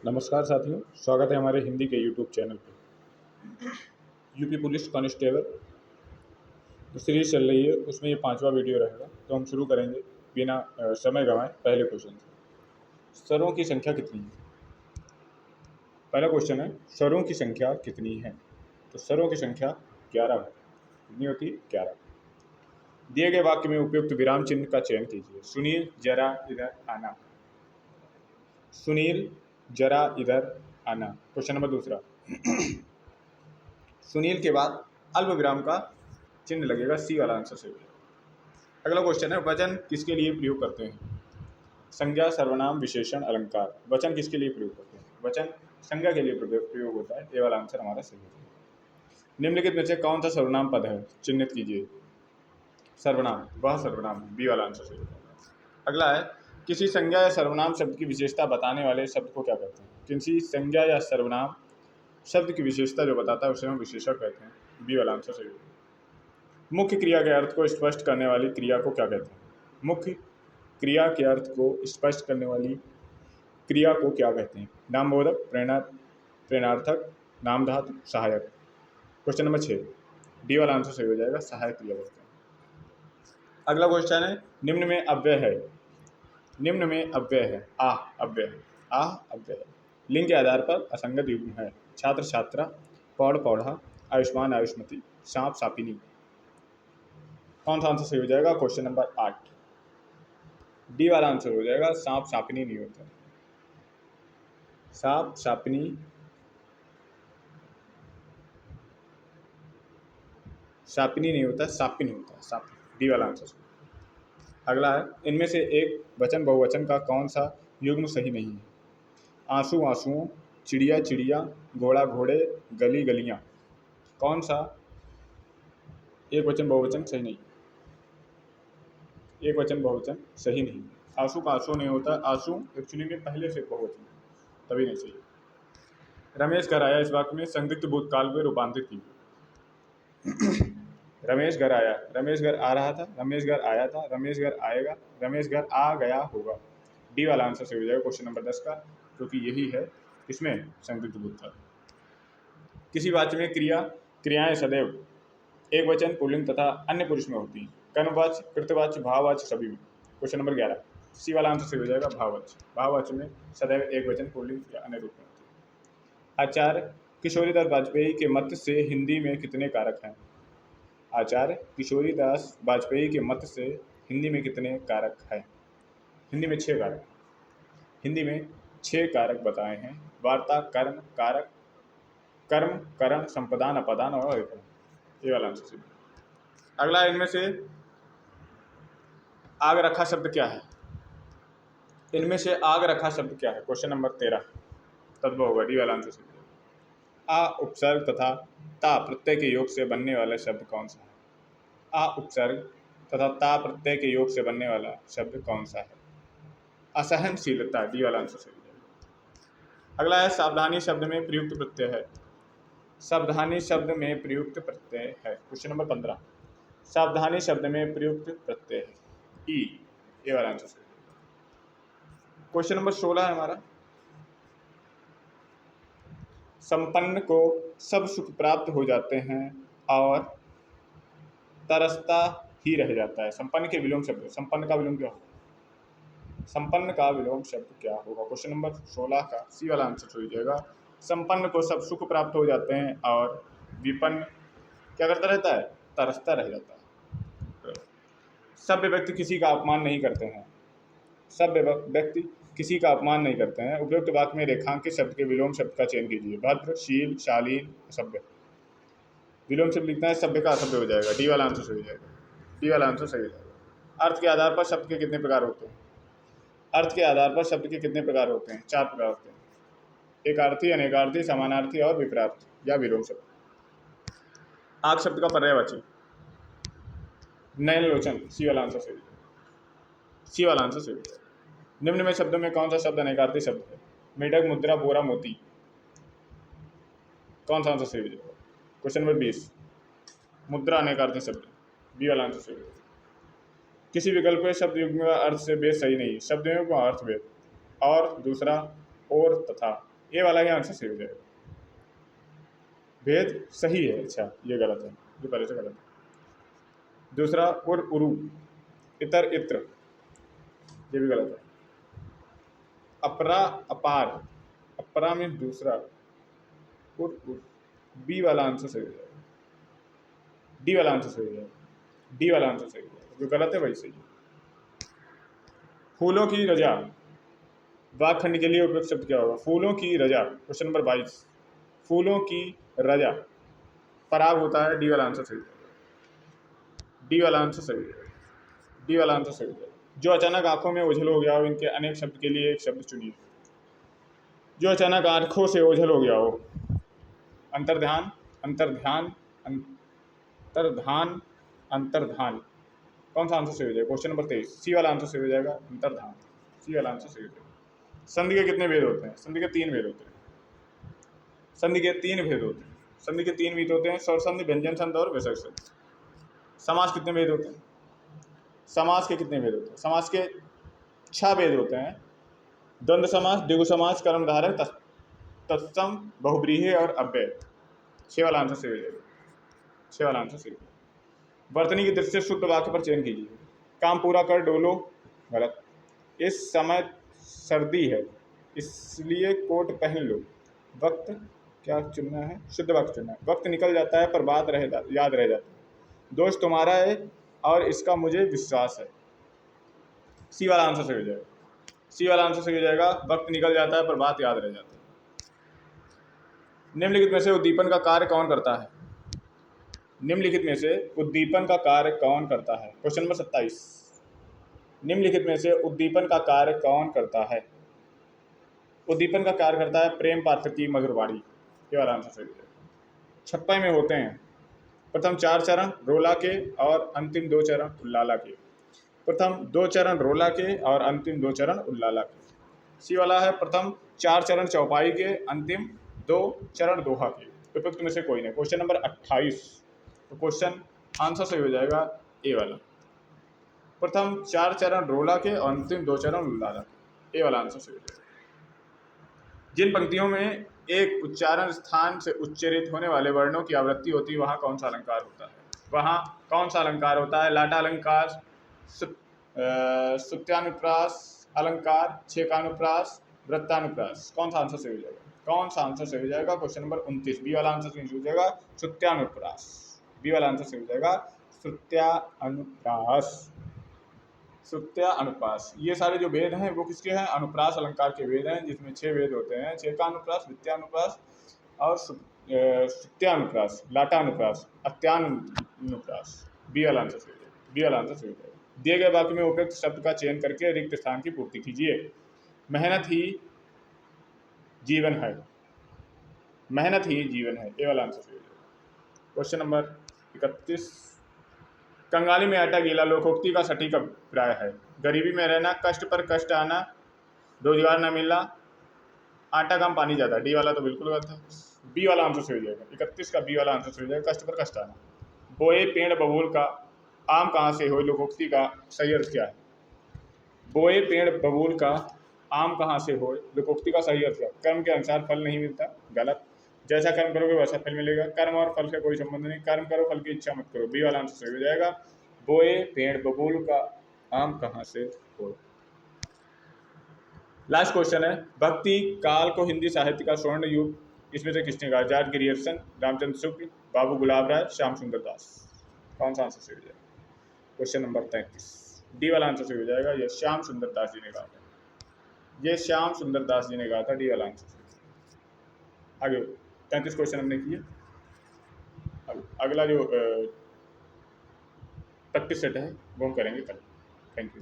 नमस्कार साथियों, स्वागत है हमारे हिंदी के यूट्यूब चैनल पे। यूपी पुलिस कांस्टेबल जो सीरीज चल रही है उसमें ये 5वां वीडियो रहेगा। तो हम शुरू करेंगे बिना समय गंवाए पहले क्वेश्चन से। स्वरों की संख्या कितनी है? पहला क्वेश्चन है, स्वरों की संख्या कितनी है? तो स्वरों की संख्या 11 है। कितनी होती है? 11। दिए गए वाक्य में उपयुक्त विराम चिन्ह का चयन कीजिए। सुनील जरा इधर आना। सुनील जरा इधर आना। क्वेश्चन नंबर दूसरा, सुनील के बाद अल्प विराम का चिन्ह लगेगा, सी वाला आंसर सही है। अगला क्वेश्चन है, वचन किसके लिए प्रयोग करते हैं? संज्ञा, सर्वनाम, विशेषण, अलंकार। वचन किसके लिए प्रयोग करते हैं? वचन संज्ञा के लिए प्रयोग होता है। ए वाला आंसर हमारा सही है। निम्नलिखित में से कौन सा सर्वनाम पद है? चिन्हित कीजिए। सर्वनाम, वह सर्वनाम, बी वाला आंसर सही है। अगला है, किसी संज्ञा या सर्वनाम शब्द की विशेषता बताने वाले शब्द को क्या कहते हैं? किसी संज्ञा या सर्वनाम शब्द की विशेषता जो बताता है उसे हम विशेषण कहते हैं। बी वाला आंसर सही है। मुख्य क्रिया के अर्थ को स्पष्ट करने वाली क्रिया को क्या कहते हैं? मुख्य क्रिया के अर्थ को स्पष्ट करने वाली क्रिया को क्या कहते हैं? नामबोधक, प्रेरणार्थक, नामधातु, सहायक। क्वेश्चन नंबर 6, डी वाला आंसर सही हो जाएगा, सहायक क्रिया बोलते हैं। अगला क्वेश्चन है, निम्न में अव्यय है। निम्न में अव्यय है। आ अव्यय है। आ अव्यय है। लिंग के आधार पर असंगत युग्म है। छात्र छात्रा, पौड़ पौधा, आयुष्मान आयुष्मती, सांप सापिनी। कौन सा आंसर सही हो जाएगा? क्वेश्चन नंबर 8, डी वाला आंसर हो जाएगा, सांप सापिनी नहीं होता। सांप सापिनी सापिनी नहीं होता, सापिन होता है, सापिन। डी वाला आंसर सही। अगला है, इनमें से एक वचन बहुवचन का कौन सा युग्म सही नहीं है? आंसू आंसुओं, चिड़िया चिड़िया, घोड़ा घोड़े, गली गलियां। कौन सा एक वचन बहुवचन सही नहीं? एक वचन बहुवचन सही नहीं। आंसू का आंसू नहीं होता। आंसू एक्चुअली में पहले से बहुवचन, तभी नहीं सही। रमेश घर आया, इस वाक्य में संदिग्ध भूतकाल में रूपांतरित की। रमेश घर आया, रमेश घर आ रहा था, रमेश घर आया था, रमेश घर आएगा, रमेश घर आ गया होगा। डी वाला आंसर सही हो जाएगा क्वेश्चन नंबर 10 का, क्योंकि यही है इसमें संदिग्ध भूतकाल। किसी वाक्य में क्रियाएं सदैव एक वचन, पुल्लिंग तथा अन्य पुरुष में होती हैं। कर्मवाच्य, कृतवाच्य, भाववाच्य सभी में। क्वेश्चन नंबर 11, सी वाला आंसर सही हो जाएगा, भाववाच्य। भाववाच्य में सदैव एक वचन, पुल्लिंग या अन्य रूप में होती है। आचार्य किशोरीदास वाजपेयी के मत से हिंदी में कितने कारक हैं? आचार्य किशोरीदास वाजपेयी के मत से हिंदी में कितने कारक हैं? हिंदी में 6 कारक। हिंदी में 6 कारक बताए हैं। वार्ता, कर्म, कारक, कर्म, करण, संपदान, अपदान और अभिकरण। ये वाला आंसर सही। अगला, इनमें से आग रखा शब्द क्या है? इनमें से आग रखा शब्द क्या है? क्वेश्चन नंबर 13, तद्भव होगा। डी वाला आंसर सही। आ उपसर्ग तथा ता प्रत्यय के योग से बनने वाला शब्द कौन सा है? आ उपसर्ग तथा ता प्रत्यय के योग से बनने वाला शब्द कौन सा है? असहनशीलता। डी वाला आंसर सही है। अगला है, सावधानी शब्द में प्रयुक्त प्रत्यय है। सावधानी शब्द में प्रयुक्त प्रत्यय है। क्वेश्चन नंबर 15, सावधानी शब्द में प्रयुक्त प्रत्यय है। ई, ये वाला आंसर सही। क्वेश्चन नंबर 16 है हमारा, संपन्न को सब सुख प्राप्त हो जाते हैं और तरसता ही रह जाता है। संपन्न के विलोम शब्द, संपन्न का विलोम क्या होगा? संपन्न का विलोम शब्द क्या होगा? क्वेश्चन नंबर 16 का सी वाला आंसर हो जाएगा, संपन्न को सब सुख प्राप्त हो जाते हैं और विपन्न क्या करता रहता है? तरसता रह जाता है। सभ्य व्यक्ति किसी का अपमान नहीं करते हैं। सभ्य व्यक्ति किसी का अपमान नहीं करते हैं। उपयुक्त वाक्य में रेखांकित शब्द के विलोम शब्द का चयन कीजिए। भद्र, शील, शालीन, सभ्य। विलोम शब्द लिखना है, सभ्य का असभ्य हो जाएगा। डी वाला आंसर सही हो जाएगा। डी वाला आंसर सही हो जाएगा। अर्थ के आधार पर शब्द के कितने प्रकार होते हैं? अर्थ के आधार पर शब्द के कितने प्रकार होते हैं? 4 प्रकार होते हैं। एकार्थी, अनेकार्थी, समानार्थी और विपरार्थी या विलोम शब्द। आग शब्द का पर्यायवाची नयनलोचन। सी वाला आंसर सही। सी वाला आंसर सही। निम्न में शब्दों में कौन सा शब्द अनेकार्थी शब्द है? मेढक, मुद्रा, बोरा, मोती। कौन सा आंसर सही हो जाएगा? क्वेश्चन नंबर 20, मुद्रा अनेकार्थी शब्द। बी वाला आंसर सही हो जाएगा। किसी विकल्प में शब्द युग्म का अर्थ से भेद सही नहीं। शब्द युग्म का अर्थ भेद। और दूसरा, और तथा। ए वाला ही आंसर सही हो जाएगा। भेद सही है, अच्छा ये गलत है, ये पहले से गलत है। दूसरा उरु, इतर इत्र, ये भी गलत है। अपरा अपार, अपरा में दूसरा, उर बी वाला आंसर सही हो जाएगा, डी वाला आंसर सही हो जाएगा, डी वाला आंसर सही हो जाएगा, जो गलत है वही सही है। फूलों की रजा, वाक खंड के लिए उपयुक्त शब्द क्या होगा? फूलों की रजा, क्वेश्चन नंबर 22। फूलों की रजा, पराग होता है, डी वाला आंसर सही है, डी वाला आंसर सही है, डी वाला आंसर सही है। जो अचानक आंखों में ओझल हो गया हो, इनके अनेक शब्द के लिए एक शब्द चुनिए। जो अचानक आंखों से ओझल हो गया हो, अंतर्ध्यान, अंतर्ध्यान, अंतर्धान, अंतर्धान, कौन सा आंसर सही हो जाएगा? क्वेश्चन नंबर 23, सी वाला आंसर सही हो जाएगा, अंतर्धान, सी वाला आंसर सही हो जाएगा। संधि के कितने भेद होते हैं? संधि के 3 भेद होते हैं, संधि के 3 भेद होते हैं, संधि के 3 भेद होते हैं, स्वर संधि, व्यंजन संधि और विसर्ग संधि। समास कितने भेद होते हैं? समास के कितने भेद होते हैं? समास के 6 भेद होते हैं, द्वंद्व समास, द्विगु समास, कर्मधारय, तत्सम, बहुव्रीहि और अव्यय। 6 वाला आंसर सही हो जाएगा, 6 वाला आंसर सही हो जाएगा। वर्तनी की दृष्टि से शुद्ध वाक्य पर चयन कीजिए। काम पूरा कर डोलो, गलत। इस समय सर्दी है इसलिए कोट पहन लो, वक्त क्या चुनना है? शुद्ध वाक्य चुनना है। वक्त निकल जाता है पर बात याद रह जाती है, दोष तुम्हारा है और इसका मुझे विश्वास है। सी वाला आंसर सही हो जाएगा, सी वाला आंसर सही हो जाएगा, वक्त निकल जाता है पर बात याद रह जाती है। निम्नलिखित में से उद्दीपन का कार्य कौन करता है? निम्नलिखित में से उद्दीपन का कार्य कौन करता है? Question number 27। निम्नलिखित में से उद्दीपन का कार्य कौन करता है? उद्दीपन का कार्य करता है प्रेम पात्र की मधुरवाणी, ये वाला आंसर सही है। 56 में होते हैं प्रथम 4 चरण रोला के और अंतिम 2 चरण उल्लाला के। प्रथम 2 चरण रोला के और अंतिम 2 चरण उल्लाला के। सी वाला है प्रथम 4 चरण चौपाई के, अंतिम 2 चरण दोहा के। उपयुक्त में से कोई नहीं। क्वेश्चन नंबर 28, तो क्वेश्चन आंसर सही हो जाएगा ए वाला, प्रथम 4 चरण रोला के और अंतिम 2 चरण उल्लाला के, ए वाला आंसर सही हो जाएगा। जिन पंक्तियों में एक उच्चारण स्थान से उच्चरित होने वाले वर्णों की आवृत्ति होती है वहाँ कौन सा अलंकार होता है? वहाँ कौन सा अलंकार होता है? लाटा अलंकार, सुत्यानुप्रास अलंकार, छेकानुप्रास, वृत्तानुप्रास, कौन सा आंसर सही हो जाएगा? कौन सा आंसर सही हो जाएगा? क्वेश्चन नंबर 29, बी वाला आंसर सही हो जाएगा, सुत्यानुप्रास, बी वाला आंसर सही हो जाएगा, सुत्यानुप्रास, सुत्या अनुप्रास। ये सारे जो वेद हैं वो किसके हैं? अनुप्रास अलंकार के वेद हैं, जिसमें 6 वेद होते हैं, छेकानुप्रास, वित्त्यानुप्रास और सुत्यानुप्रास, लाटानुप्रास, अत्यानुप्रास। बी वाला आंसर सही हो जाएगा, बी वाला आंसर सही हो जाएगा। दिए गए वाक्य में उपयुक्त शब्द का चयन करके रिक्त स्थान की पूर्ति कीजिए। मेहनत ही जीवन है, मेहनत ही जीवन है, ए वाला आंसर सही हो जाएगा। क्वेश्चन नंबर 31, कंगाली में आटा गीला लोकोक्ति का सटीक अभिप्राय है? गरीबी में रहना, कष्ट पर कष्ट आना, रोजगार न मिलना, आटा कम पानी ज़्यादा, डी वाला तो बिल्कुल गलत है, बी वाला आंसर सही हो जाएगा। 31 का बी वाला आंसर सही हो जाएगा, कष्ट पर कष्ट आना। बोए पेड़ बबूल का आम कहाँ से हो, लोकोक्ति का सही अर्थ क्या है? बोए पेड़ बबूल का आम कहाँ से हो, लोकोक्ति का सही अर्थ क्या? कर्म के अनुसार फल नहीं मिलता, गलत। जैसा कर्म करोगे वैसा फल मिलेगा, कर्म और फल का कोई संबंध नहीं, कर्म करो फल की इच्छा मत करो, बी वाला आंसर सही हो जाएगा। बोए पेड़ बबूल का आम कहाँ से हो। लास्ट क्वेश्चन है, भक्ति काल को हिंदी साहित्य का स्वर्ण युग इसमें से किसने कहा? जॉर्ज ग्रियर्सन, रामचंद्र शुक्ल, बाबू गुलाब राय, श्याम सुंदर दास, कौन सा आंसर सही हो जाएगा? क्वेश्चन नंबर 33, डी वाला आंसर सही हो जाएगा, ये श्याम सुंदर दास जी ने कहा था, ये श्याम सुंदर दास जी ने कहा था, डी वाला आंसर सही। आगे 33 क्वेश्चन हमने किए, अगला जो प्रैक्टिस सेट है वो हम करेंगे कल। Thank you.